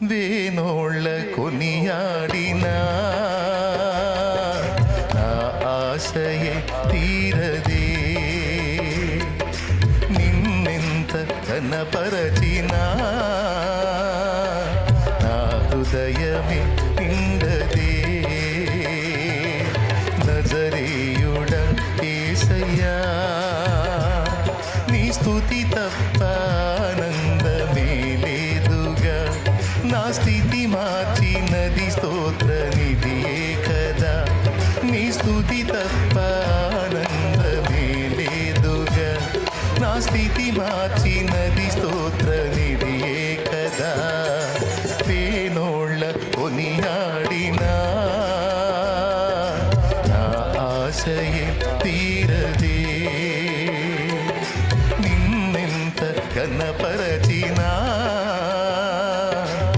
వేనోళ్ళ కొనియాడినా నా ఆశయే తీరదే. నిన్నెంత కనపరచినా నా హృదయమే నిండదే. నజరేయుడ యేసయ్యా నీ స్తుతి తప్ప ఆనందమే లేదుగా. నా స్థితి మార్చినది స్తోత్ర నిధియే కదా. నీ స్తుతి తప్ప ఆనందమే లేదుగా. నా స్థితి మార్చినది స్తోత్ర